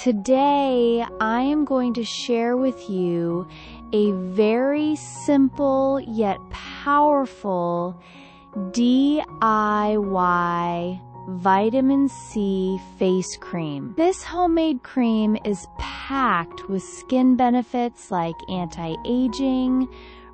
Today, I am going to share with you a very simple yet powerful DIY vitamin C face cream. This homemade cream is packed with skin benefits like anti-aging,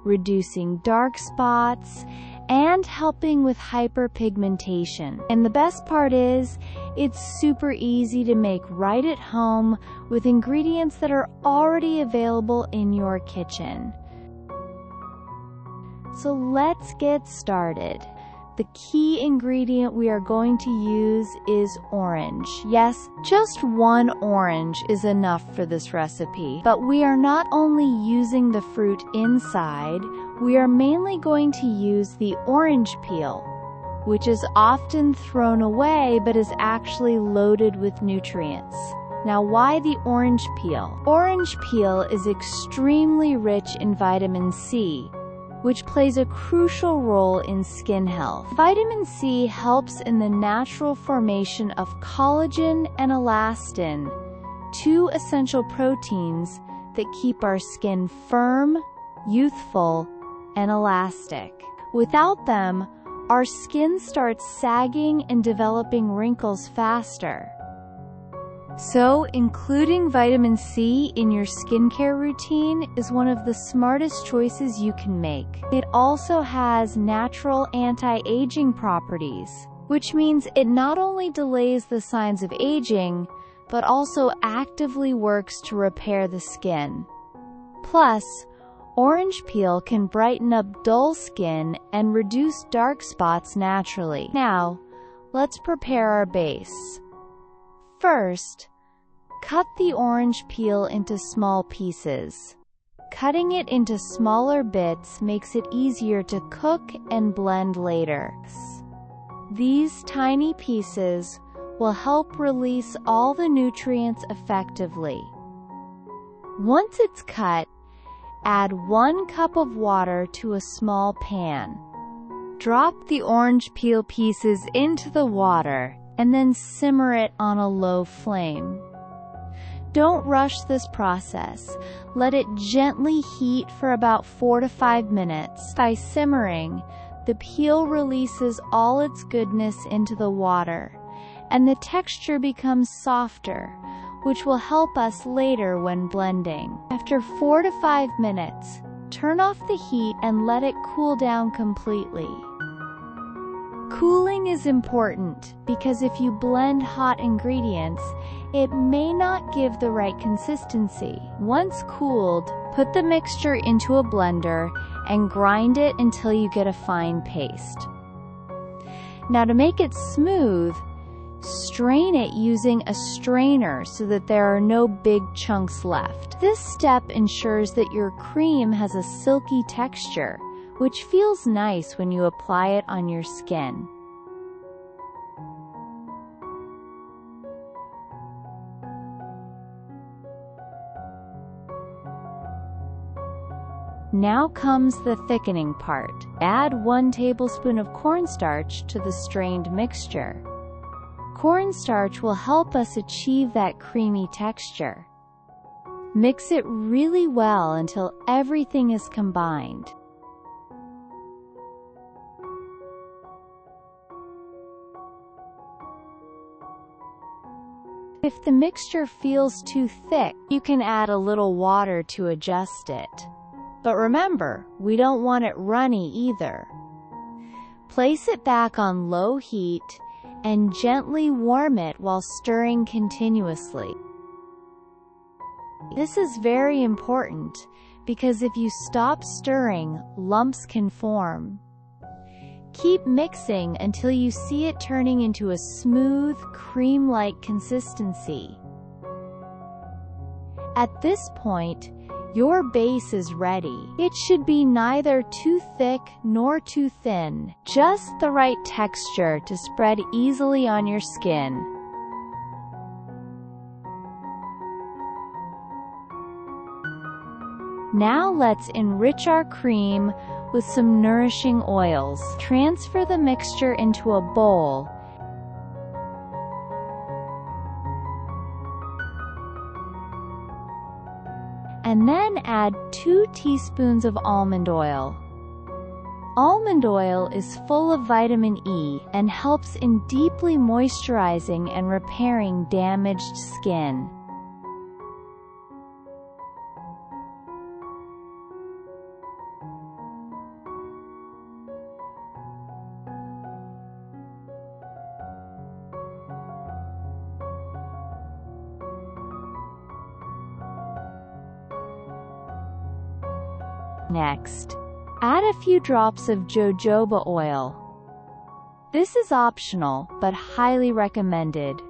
reducing dark spots, and helping with hyperpigmentation. And the best part is, it's super easy to make right at home with ingredients that are already available in your kitchen. So let's get started. The key ingredient we are going to use is orange. Yes, just one orange is enough for this recipe. But we are not only using the fruit inside, we are mainly going to use the orange peel, which is often thrown away but is actually loaded with nutrients. Now, why the orange peel? Orange peel is extremely rich in vitamin C, which plays a crucial role in skin health. Vitamin C helps in the natural formation of collagen and elastin, two essential proteins that keep our skin firm, youthful, and elastic. Without them, our skin starts sagging and developing wrinkles faster. So, including vitamin C in your skincare routine is one of the smartest choices you can make. It also has natural anti-aging properties, which means it not only delays the signs of aging, but also actively works to repair the skin. Plus, orange peel can brighten up dull skin and reduce dark spots naturally. Now, let's prepare our base. First, cut the orange peel into small pieces. Cutting it into smaller bits makes it easier to cook and blend later. These tiny pieces will help release all the nutrients effectively. Once it's cut, add 1 cup of water to a small pan. Drop the orange peel pieces into the water and then simmer it on a low flame. Don't rush this process. Let it gently heat for about 4 to 5 minutes. By simmering, the peel releases all its goodness into the water, and the texture becomes softer, which will help us later when blending. After 4 to 5 minutes, turn off the heat and let it cool down completely. Cooling is important because if you blend hot ingredients, it may not give the right consistency. Once cooled, put the mixture into a blender and grind it until you get a fine paste. Now, to make it smooth, strain it using a strainer so that there are no big chunks left. This step ensures that your cream has a silky texture, which feels nice when you apply it on your skin. Now comes the thickening part. Add 1 tablespoon of cornstarch to the strained mixture. Cornstarch will help us achieve that creamy texture. Mix it really well until everything is combined. If the mixture feels too thick, you can add a little water to adjust it. But remember, we don't want it runny either. Place it back on low heat and gently warm it while stirring continuously. This is very important because if you stop stirring, lumps can form. Keep mixing until you see it turning into a smooth, cream-like consistency. At this point, your base is ready. It should be neither too thick nor too thin, just the right texture to spread easily on your skin. Now let's enrich our cream with some nourishing oils. Transfer the mixture into a bowl and then add 2 teaspoons of almond oil. Almond oil is full of vitamin E and helps in deeply moisturizing and repairing damaged skin. Next, add a few drops of jojoba oil. This is optional, but highly recommended.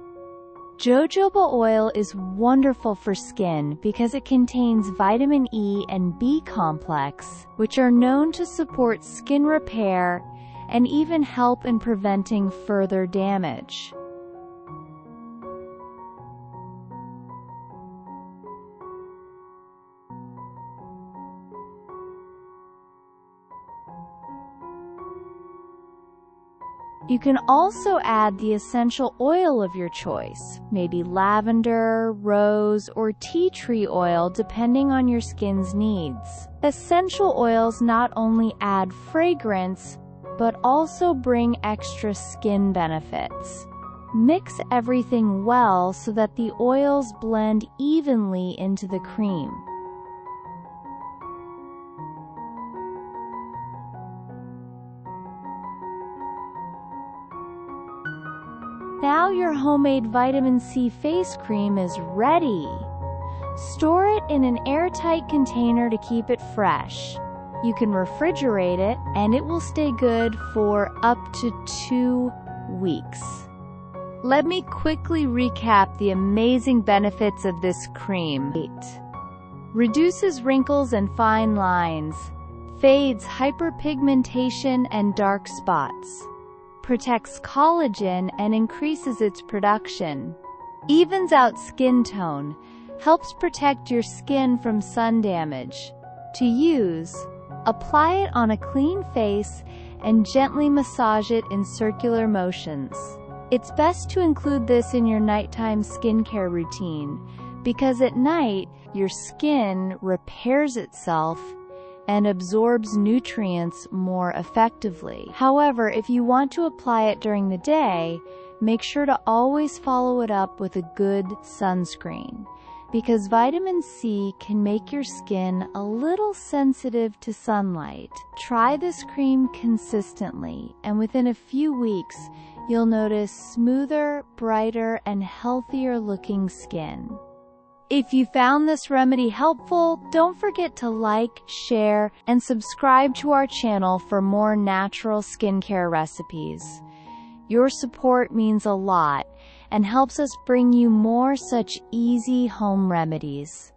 Jojoba oil is wonderful for skin because it contains vitamin E and B complex, which are known to support skin repair and even help in preventing further damage. You can also add the essential oil of your choice, maybe lavender, rose, or tea tree oil depending on your skin's needs. Essential oils not only add fragrance, but also bring extra skin benefits. Mix everything well so that the oils blend evenly into the cream. Now your homemade vitamin C face cream is ready. Store it in an airtight container to keep it fresh. You can refrigerate it, and it will stay good for up to 2 weeks. Let me quickly recap the amazing benefits of this cream. 8. Reduces wrinkles and fine lines. Fades hyperpigmentation and dark spots. Protects collagen and increases its production. Evens out skin tone. Helps protect your skin from sun damage. To use, apply it on a clean face and gently massage it in circular motions. It's best to include this in your nighttime skincare routine because at night, your skin repairs itself and absorbs nutrients more effectively. However, if you want to apply it during the day, make sure to always follow it up with a good sunscreen, because vitamin C can make your skin a little sensitive to sunlight. Try this cream consistently, and within a few weeks, you'll notice smoother, brighter, and healthier looking skin. If you found this remedy helpful, don't forget to like, share, and subscribe to our channel for more natural skincare recipes. Your support means a lot and helps us bring you more such easy home remedies.